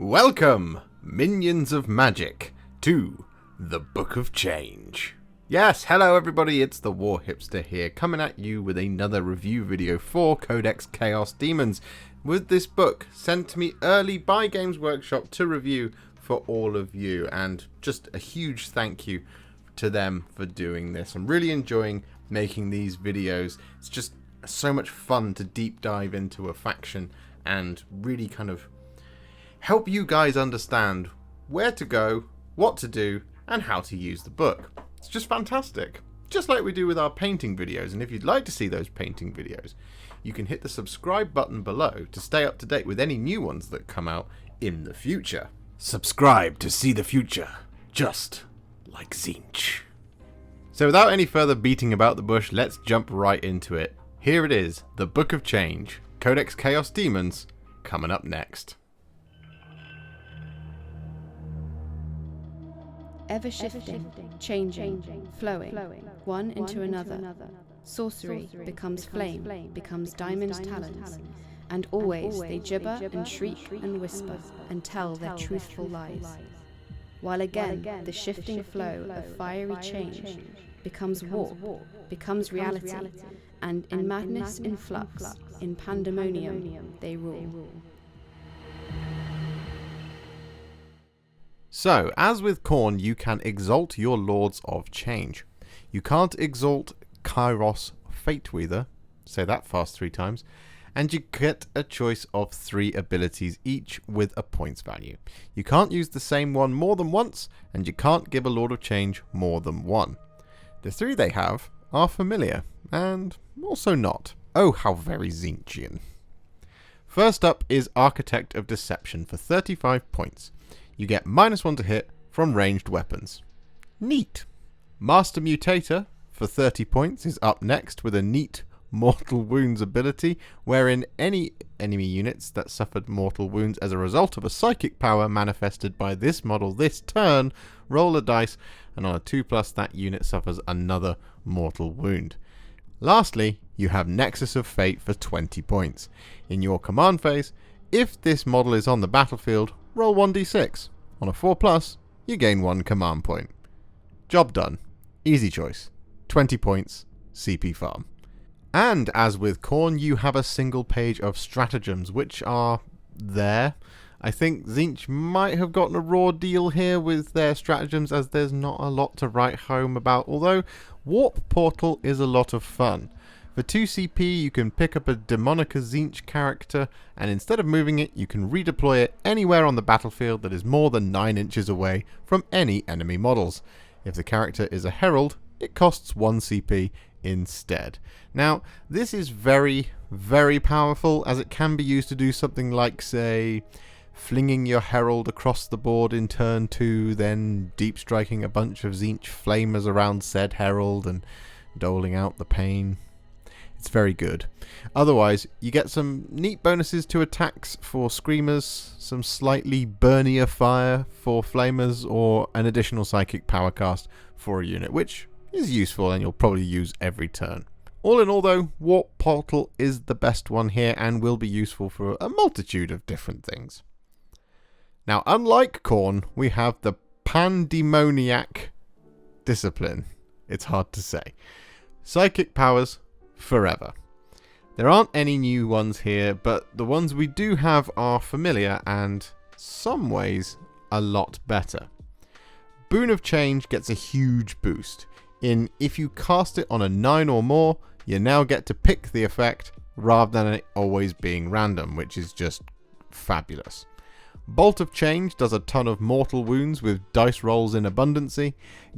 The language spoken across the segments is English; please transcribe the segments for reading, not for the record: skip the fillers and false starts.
Welcome, minions of magic, to the Book of Change. Yes, hello everybody, it's the Warhipster here, coming at you with another review video for Codex Chaos Daemons, with this book sent to me early by Games Workshop to review for all of you, and just a huge thank you to them for doing this. I'm really enjoying making these videos. It's just so much fun to deep dive into a faction and really kind of help you guys understand where to go, what to do, and how to use the book. It's just fantastic. Just like we do with our painting videos, and if you'd like to see those painting videos, you can hit the subscribe button below to stay up to date with any new ones that come out in the future. Subscribe to see the future, just like Tzeentch. So without any further beating about the bush, let's jump right into it. Here it is, the Book of Change, Codex Chaos Daemons, coming up next. Ever shifting, changing, flowing, one into another. Sorcery becomes flame, becomes diamond talons, and always they gibber and shriek and whisper and tell their truthful lies. While again the shifting flow of fiery change becomes warp, becomes reality, and in madness, in flux, in pandemonium they rule. So, as with Khorne, you can exalt your Lords of Change. You can't exalt Kairos Fateweaver, say that fast 3 times, and you get a choice of 3 abilities each with a points value. You can't use the same one more than once, and you can't give a Lord of Change more than 1. The 3 they have are familiar, and also not. Oh, how very Tzeentchian. First up is Architect of Deception for 35 points. You get -1 to hit from ranged weapons. Neat. Master Mutator for 30 points is up next with a neat Mortal Wounds ability, wherein any enemy units that suffered mortal wounds as a result of a psychic power manifested by this model this turn roll a dice, and on a 2+, that unit suffers another mortal wound. Lastly, you have Nexus of Fate for 20 points. In your command phase, if this model is on the battlefield, roll 1d6. On a 4+, you gain 1 command point. Job done. Easy choice. 20 points, CP farm. And as with Khorne, you have a single page of stratagems, which are there. I think Tzeentch might have gotten a raw deal here with their stratagems, as there's not a lot to write home about, although Warp Portal is a lot of fun. For 2 CP, you can pick up a Demonica Tzeentch character, and instead of moving it, you can redeploy it anywhere on the battlefield that is more than 9 inches away from any enemy models. If the character is a Herald, it costs 1 CP instead. Now, this is very, very powerful, as it can be used to do something like, say, flinging your Herald across the board in turn 2, then deep striking a bunch of Tzeentch flamers around said Herald and doling out the pain. It's very good. Otherwise, you get some neat bonuses to attacks for Screamers, some slightly burnier fire for Flamers, or an additional psychic power cast for a unit, which is useful and you'll probably use every turn. All in all though, Warp Portal is the best one here and will be useful for a multitude of different things. Now, unlike Khorne, we have the Pandemoniac Discipline. It's hard to say. Psychic powers forever. There aren't any new ones here, but the ones we do have are familiar and, some ways, a lot better. Boon of Change gets a huge boost. If you cast it on a 9 or more, you now get to pick the effect rather than it always being random, which is just fabulous. Bolt of Change does a ton of mortal wounds with dice rolls in abundancy.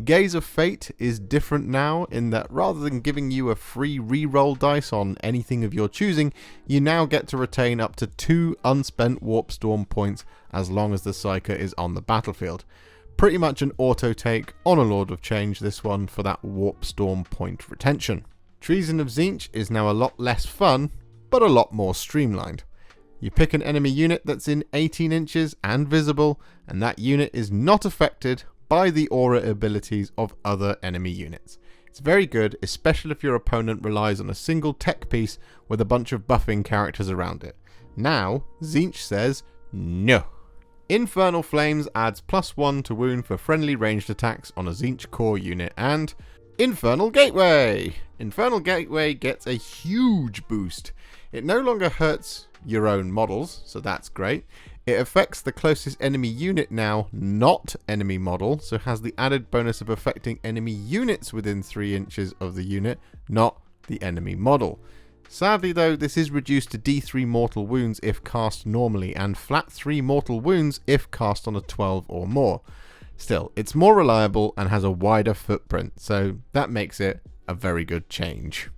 Gaze of Fate is different now in that rather than giving you a free re-roll dice on anything of your choosing, you now get to retain up to 2 unspent Warp Storm points as long as the Psyker is on the battlefield. Pretty much an auto take on a Lord of Change, this one, for that Warp Storm point retention. Treason of Tzeentch is now a lot less fun, but a lot more streamlined. You pick an enemy unit that's in 18 inches and visible, and that unit is not affected by the aura abilities of other enemy units. It's very good, especially if your opponent relies on a single tech piece with a bunch of buffing characters around it. Now, Tzeentch says, no. Infernal Flames adds +1 to wound for friendly ranged attacks on a Tzeentch core unit, and Infernal Gateway! Infernal Gateway gets a huge boost. It no longer hurts your own models, so that's great. It affects the closest enemy unit now, not enemy model, so has the added bonus of affecting enemy units within 3 inches of the unit, not the enemy model. Sadly though, this is reduced to D3 mortal wounds if cast normally, and flat 3 mortal wounds if cast on a 12 or more. Still, it's more reliable and has a wider footprint, so that makes it a very good change.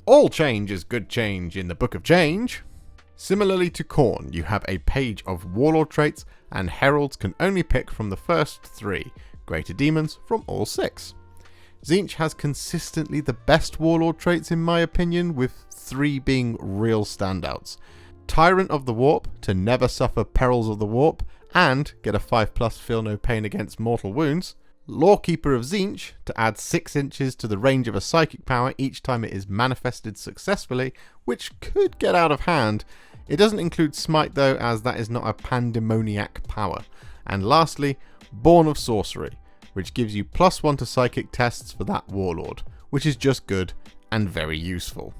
All change is good change in the Book of Change. Similarly to Khorne, you have a page of Warlord traits, and Heralds can only pick from the first 3, Greater Demons from all 6. Tzeentch has consistently the best Warlord traits in my opinion, with 3 being real standouts. Tyrant of the Warp to never suffer perils of the Warp, and get a 5+ feel no pain against mortal wounds. Lawkeeper of Tzeentch to add 6 inches to the range of a psychic power each time it is manifested successfully, which could get out of hand. It doesn't include Smite though, as that is not a pandemoniac power. And lastly, Born of Sorcery, which gives you +1 to psychic tests for that warlord, which is just good and very useful.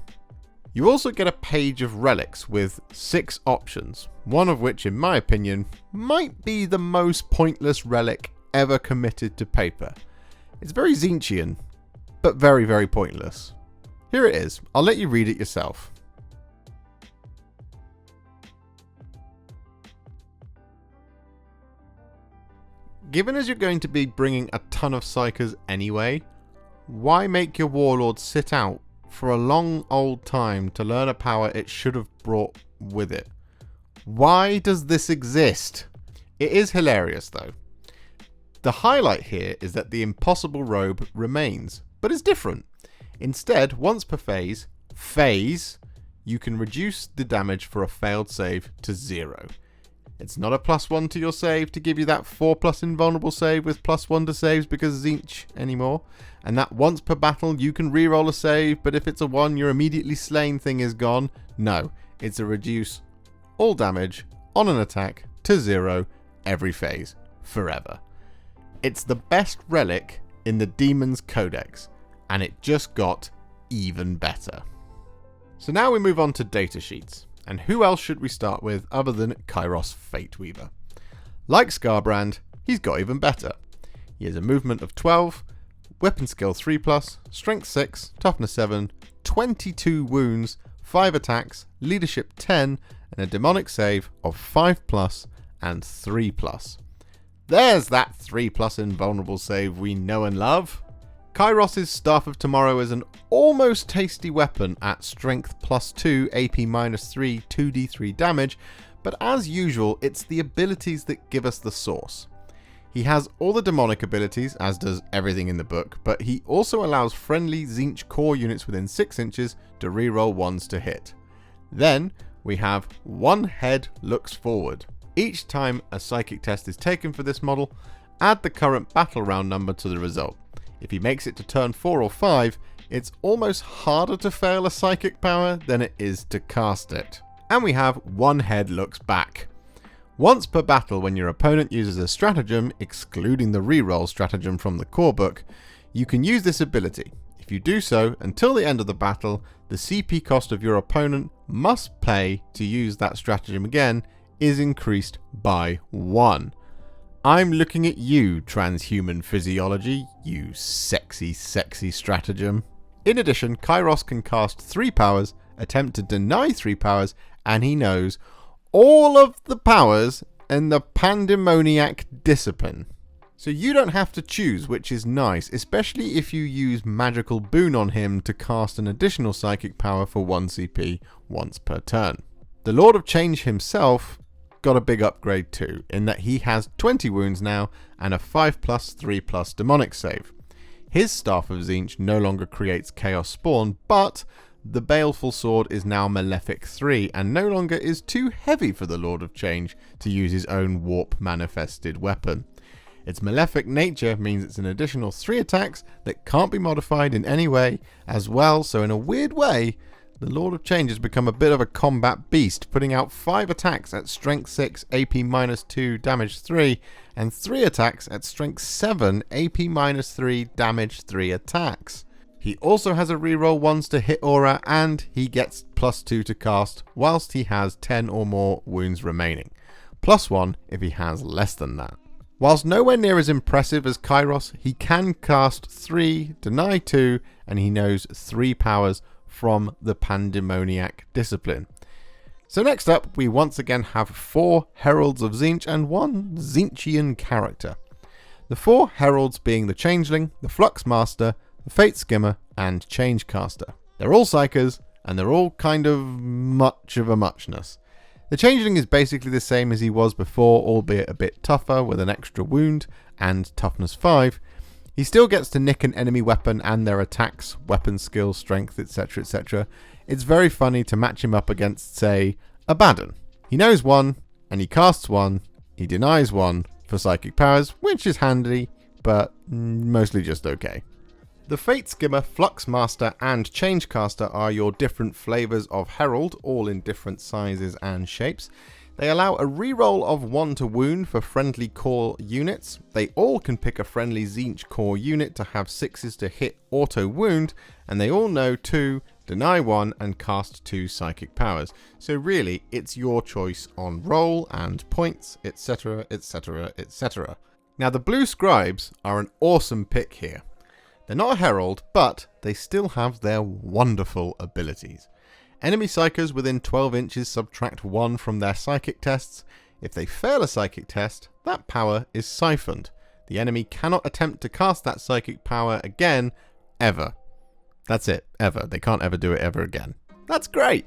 You also get a page of relics with 6 options, one of which in my opinion might be the most pointless relic ever committed to paper. It's very Tzeentchian, but very, very pointless. Here it is, I'll let you read it yourself. Given as you're going to be bringing a ton of psychers anyway, why make your warlord sit out for a long old time to learn a power it should have brought with it? Why does this exist? It is hilarious though. The highlight here is that the impossible robe remains, but it's different. Instead, once per phase, you can reduce the damage for a failed save to 0. It's not a +1 to your save to give you that 4+ invulnerable save with +1 to saves because Tzeentch anymore. And that once per battle you can reroll a save, but if it's a 1 you're immediately slain thing is gone. No, it's a reduce all damage on an attack to 0 every phase, forever. It's the best relic in the Daemons Codex, and it just got even better. So now we move on to datasheets. And who else should we start with other than Chaos Fateweaver? Like Scarbrand, he's got even better. He has a movement of 12, weapon skill 3+, strength 6, toughness 7, 22 wounds, 5 attacks, leadership 10, and a demonic save of 5+ and 3+. There's that 3+ invulnerable save we know and love. Kairos' Staff of Tomorrow is an almost tasty weapon at strength +2, AP -3, 2d3 damage, but as usual, it's the abilities that give us the source. He has all the demonic abilities, as does everything in the book, but he also allows friendly Tzeentch core units within 6 inches to reroll 1s to hit. Then we have One Head Looks Forward. Each time a psychic test is taken for this model, add the current battle round number to the result. If he makes it to turn 4 or 5, it's almost harder to fail a psychic power than it is to cast it. And we have One Head Looks Back. Once per battle when your opponent uses a stratagem, excluding the reroll stratagem from the core book, you can use this ability. If you do so, until the end of the battle, the CP cost of your opponent must pay to use that stratagem again is increased by 1. I'm looking at you, transhuman physiology, you sexy, sexy stratagem. In addition, Kairos can cast 3 powers, attempt to deny 3 powers, and he knows all of the powers and the pandemoniac discipline. So you don't have to choose, which is nice, especially if you use magical boon on him to cast an additional psychic power for 1 CP once per turn. The Lord of Change himself got a big upgrade too, in that he has 20 wounds now and a 5+, 3+ demonic save. His Staff of Tzeentch no longer creates Chaos Spawn, but the Baleful Sword is now Malefic 3 and no longer is too heavy for the Lord of Change to use his own warp manifested weapon. Its malefic nature means it's an additional 3 attacks that can't be modified in any way as well, so in a weird way, the Lord of Change has become a bit of a combat beast, putting out 5 attacks at strength 6, AP -2, damage 3, and 3 attacks at strength 7, AP -3, damage 3 attacks. He also has a reroll once to hit aura, and he gets +2 to cast whilst he has 10 or more wounds remaining. +1 if he has less than that. Whilst nowhere near as impressive as Kairos, he can cast 3, deny 2, and he knows 3 powers from the Pandemoniac discipline. So next up, we once again have 4 Heralds of Tzeentch and 1 Tzeentchian character. The 4 Heralds being the Changeling, the Flux Master, the Fate Skimmer, and Changecaster. They're all Psychers, and they're all kind of much of a muchness. The Changeling is basically the same as he was before, albeit a bit tougher with an extra wound and toughness 5. He still gets to nick an enemy weapon and their attacks, weapon skill, strength, etc, etc. It's very funny to match him up against, say, Abaddon. He knows 1, and he casts 1, he denies 1 for psychic powers, which is handy, but mostly just okay. The Fate Skimmer, Flux Master, and Changecaster are your different flavours of Herald, all in different sizes and shapes. They allow a reroll of 1 to wound for friendly core units. They all can pick a friendly Tzeentch core unit to have 6s to hit auto wound, and they all know 2, deny 1, and cast 2 psychic powers. So really, it's your choice on roll and points, etc, etc, etc. Now the blue scribes are an awesome pick here. They're not a herald, but they still have their wonderful abilities. Enemy psychers within 12 inches subtract 1 from their psychic tests. If they fail a psychic test, that power is siphoned. The enemy cannot attempt to cast that psychic power again, ever. That's it, ever. They can't ever do it ever again. That's great!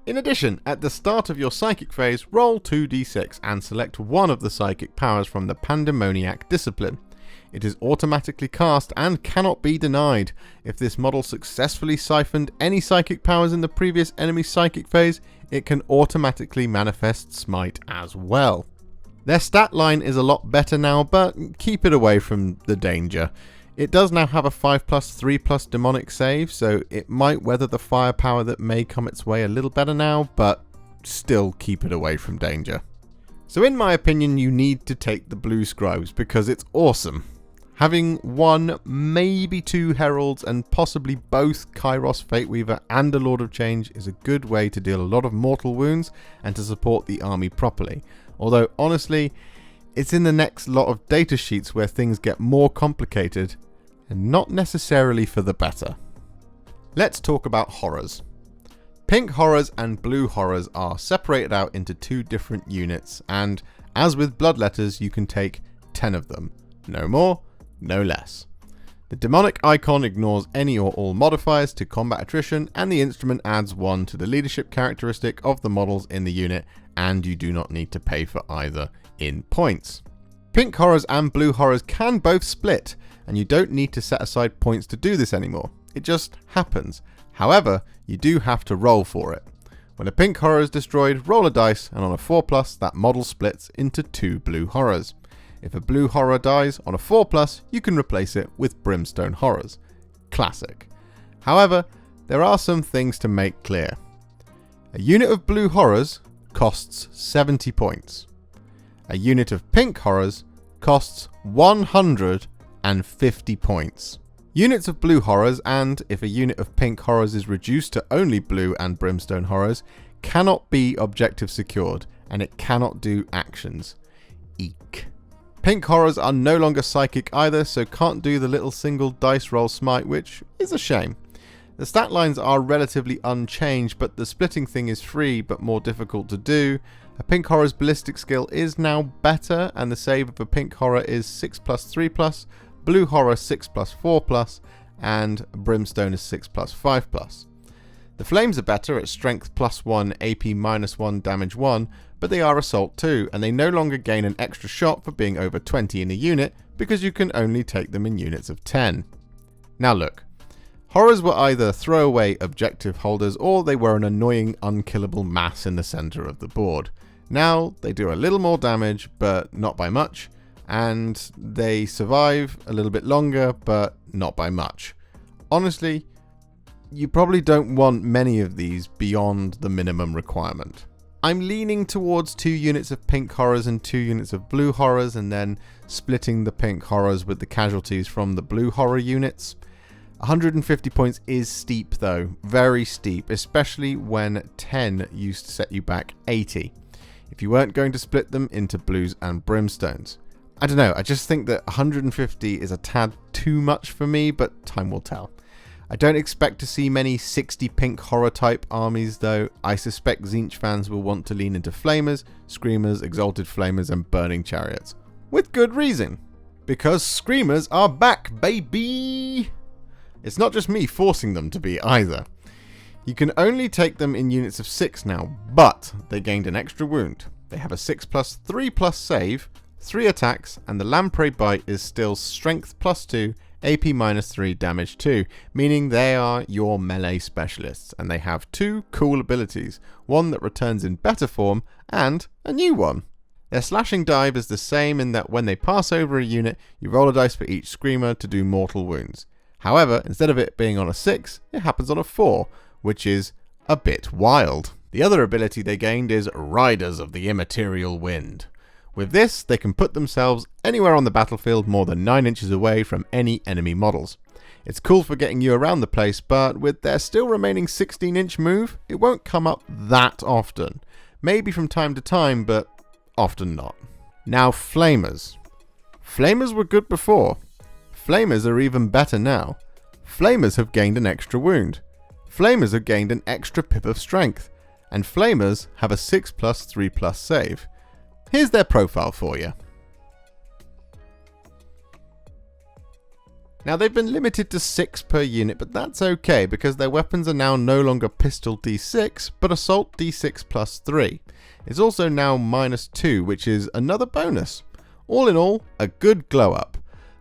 In addition, at the start of your psychic phase, roll 2d6 and select 1 of the psychic powers from the Pandemoniac discipline. It is automatically cast and cannot be denied. If this model successfully siphoned any psychic powers in the previous enemy psychic phase, it can automatically manifest Smite as well. Their stat line is a lot better now, but keep it away from the danger. It does now have a 5+, 3+ demonic save, so it might weather the firepower that may come its way a little better now, but still keep it away from danger. So in my opinion, you need to take the blue scribes because it's awesome. Having 1, maybe 2 Heralds and possibly both Kairos Fateweaver and a Lord of Change is a good way to deal a lot of mortal wounds and to support the army properly. Although honestly, it's in the next lot of datasheets where things get more complicated and not necessarily for the better. Let's talk about horrors. Pink horrors and blue horrors are separated out into 2 different units, and as with bloodletters, you can take 10 of them. No more, no less. The demonic icon ignores any or all modifiers to combat attrition, and the instrument adds 1 to the leadership characteristic of the models in the unit, and you do not need to pay for either in points. Pink horrors and blue horrors can both split, and you don't need to set aside points to do this anymore. It just happens. However, you do have to roll for it. When a pink horror is destroyed, roll a dice, and on a 4+, that model splits into 2 blue horrors. If a blue horror dies on a 4+, you can replace it with brimstone horrors. Classic. However, there are some things to make clear. A unit of blue horrors costs 70 points. A unit of pink horrors costs 150 points. Units of blue horrors, and if a unit of pink horrors is reduced to only blue and brimstone horrors, cannot be objective secured, and it cannot do actions. Eek. Pink horrors are no longer psychic either, so can't do the little single dice roll smite, which is a shame. The stat lines are relatively unchanged, but the splitting thing is free but more difficult to do. A pink horror's ballistic skill is now better, and the save of a pink horror is 6+, 3+, blue horror 6+, 4+, and brimstone is 6+, 5+. The flames are better at strength +1, AP -1, damage 1, but they are assault 2, and they no longer gain an extra shot for being over 20 in a unit because you can only take them in units of 10. Now look, horrors were either throwaway objective holders or they were an annoying unkillable mass in the center of the board. Now they do a little more damage, but not by much, and they survive a little bit longer, but not by much. Honestly, you probably don't want many of these beyond the minimum requirement. I'm leaning towards 2 units of pink horrors and 2 units of blue horrors, and then splitting the pink horrors with the casualties from the blue horror units. 150 points is steep though, very steep, especially when 10 used to set you back 80, if you weren't going to split them into blues and brimstones. I don't know, I just think that 150 is a tad too much for me, but time will tell. I don't expect to see many 60 pink horror type armies though. I suspect Tzeentch fans will want to lean into flamers, screamers, exalted flamers and burning chariots. With good reason. Because screamers are back, baby! It's not just me forcing them to be either. You can only take them in units of 6 now, but they gained an extra wound. They have a 6+3+ save, 3 attacks, and the lamprey bite is still strength +2, AP -3, damage 2, meaning they are your melee specialists, and they have 2 cool abilities, one that returns in better form, and a new one. Their slashing dive is the same in that when they pass over a unit, you roll a dice for each screamer to do mortal wounds. However, instead of it being on a 6, it happens on a 4, which is a bit wild. The other ability they gained is Riders of the Immaterial Wind. With this, they can put themselves anywhere on the battlefield more than 9 inches away from any enemy models. It's cool for getting you around the place, but with their still remaining 16-inch move, it won't come up that often. Maybe from time to time, but often not. Now, Flamers. Flamers were good before. Flamers are even better now. Flamers have gained an extra wound. Flamers have gained an extra pip of strength. And Flamers have a 6+3+ save. Here's their profile for you. Now they've been limited to 6 per unit, but that's okay because their weapons are now no longer pistol D6, but assault D6+3. It's also now -2, which is another bonus. All in all, a good glow up.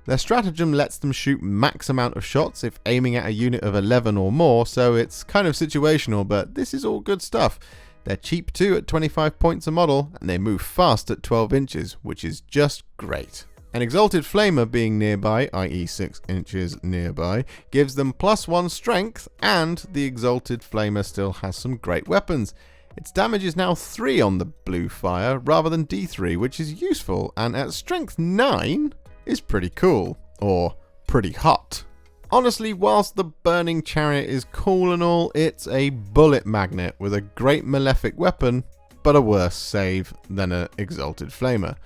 Their stratagem lets them shoot max amount of shots if aiming at a unit of 11 or more, so it's kind of situational, but this is all good stuff. They're cheap too at 25 points a model, and they move fast at 12 inches, which is just great. An Exalted Flamer being nearby, i.e. 6 inches nearby, gives them +1 strength, and the Exalted Flamer still has some great weapons. Its damage is now 3 on the blue fire, rather than D3, which is useful, and at strength 9 is pretty cool, or pretty hot. Honestly, whilst the Burning Chariot is cool and all, it's a bullet magnet with a great malefic weapon, but a worse save than an Exalted Flamer.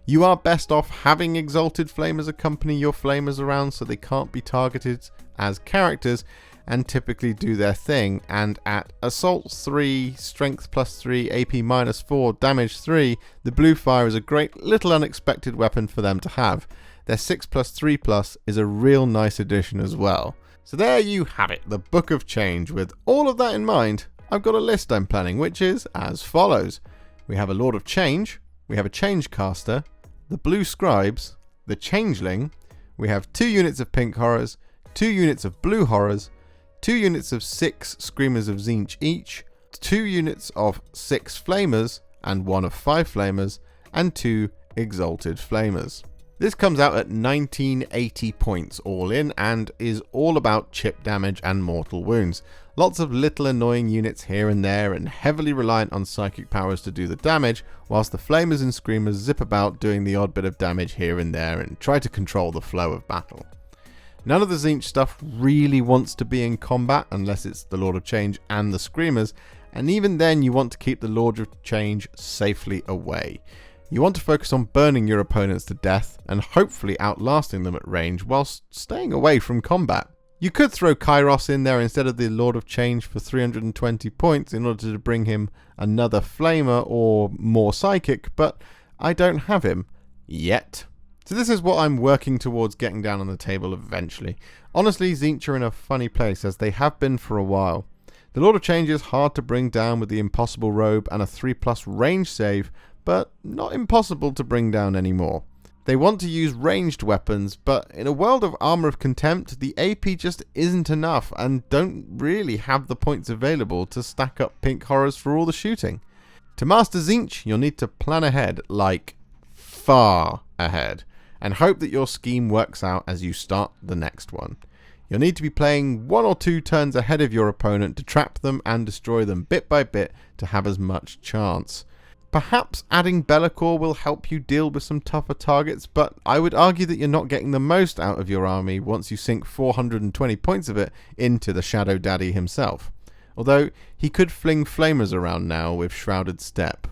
You are best off having Exalted Flamers accompany your Flamers around so they can't be targeted as characters and typically do their thing, and at Assault 3, Strength +3, AP -4, Damage 3, the blue fire is a great little unexpected weapon for them to have. Their 6+3+ is a real nice addition as well. So there you have it, the Book of Change. With all of that in mind, I've got a list I'm planning, which is as follows. We have a Lord of Change, we have a Change Caster, the Blue Scribes, the Changeling, we have 2 units of Pink Horrors, 2 units of Blue Horrors, 2 units of 6 Screamers of Tzeentch each, 2 units of 6 Flamers, and 1 of 5 Flamers, and 2 Exalted Flamers. This comes out at 1980 points all in, and is all about chip damage and mortal wounds. Lots of little annoying units here and there, and heavily reliant on psychic powers to do the damage, whilst the Flamers and Screamers zip about doing the odd bit of damage here and there and try to control the flow of battle. None of the Tzeentch stuff really wants to be in combat unless it's the Lord of Change and the Screamers, and even then you want to keep the Lord of Change safely away. You want to focus on burning your opponents to death and hopefully outlasting them at range whilst staying away from combat. You could throw Kairos in there instead of the Lord of Change for 320 points in order to bring him another Flamer or more Psychic, but I don't have him yet. So this is what I'm working towards getting down on the table eventually. Honestly, Tzeentch are in a funny place, as they have been for a while. The Lord of Change is hard to bring down with the Impossible Robe and a 3+ range save, but not impossible to bring down anymore. They want to use ranged weapons, but in a world of Armour of Contempt, the AP just isn't enough and don't really have the points available to stack up Pink Horrors for all the shooting. To master Tzeentch, you'll need to plan ahead, like far ahead, and hope that your scheme works out as you start the next one. You'll need to be playing 1 or 2 turns ahead of your opponent to trap them and destroy them bit by bit to have as much chance. Perhaps adding Be'lakor will help you deal with some tougher targets, but I would argue that you're not getting the most out of your army once you sink 420 points of it into the Shadow Daddy himself. Although he could fling flamers around now with Shrouded Steppe.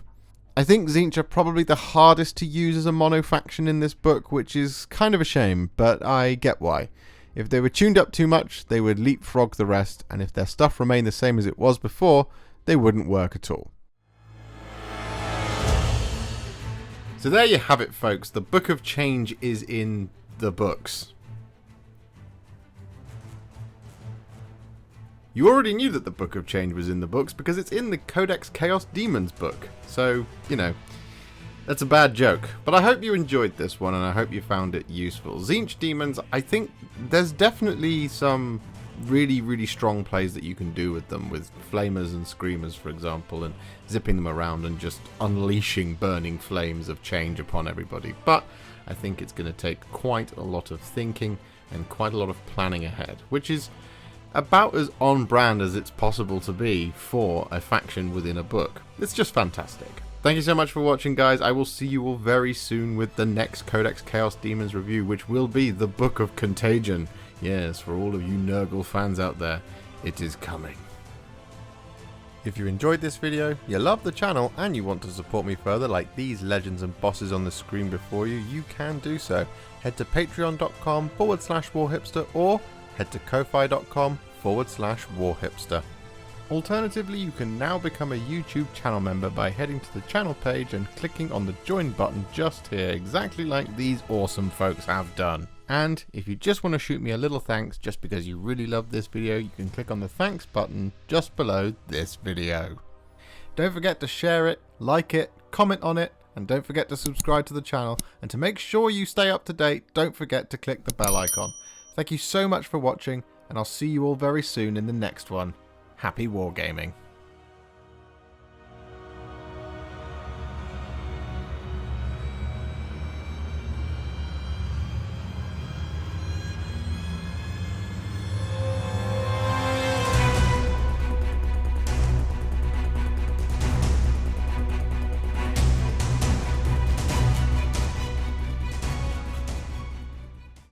I think Tzeentch are probably the hardest to use as a mono faction in this book, which is kind of a shame, but I get why. If they were tuned up too much, they would leapfrog the rest, and if their stuff remained the same as it was before, they wouldn't work at all. So there you have it, folks. The Book of Change is in the books. You already knew that the Book of Change was in the books because it's in the Codex Chaos Daemons book. So, you know, that's a bad joke. But I hope you enjoyed this one and I hope you found it useful. Tzeentch Daemons, I think there's definitely some really, really strong plays that you can do with them, with flamers and screamers, for example, and zipping them around and just unleashing burning flames of change upon everybody. But I think it's going to take quite a lot of thinking and quite a lot of planning ahead, which is about as on brand as it's possible to be for a faction within a book. It's just fantastic. Thank you so much for watching, guys. I will see you all very soon with the next Codex Chaos Daemons review, which will be the Book of Contagion. Yes, for all of you Nurgle fans out there, it is coming. If you enjoyed this video, you love the channel, and you want to support me further like these legends and bosses on the screen before you, you can do so. Head to patreon.com/warhipster or head to ko-fi.com/warhipster. Alternatively, you can now become a YouTube channel member by heading to the channel page and clicking on the join button just here, exactly like these awesome folks have done. And if you just want to shoot me a little thanks just because you really love this video, you can click on the thanks button just below this video. Don't forget to share it, like it, comment on it, and don't forget to subscribe to the channel. And to make sure you stay up to date, don't forget to click the bell icon. Thank you so much for watching, and I'll see you all very soon in the next one. Happy wargaming.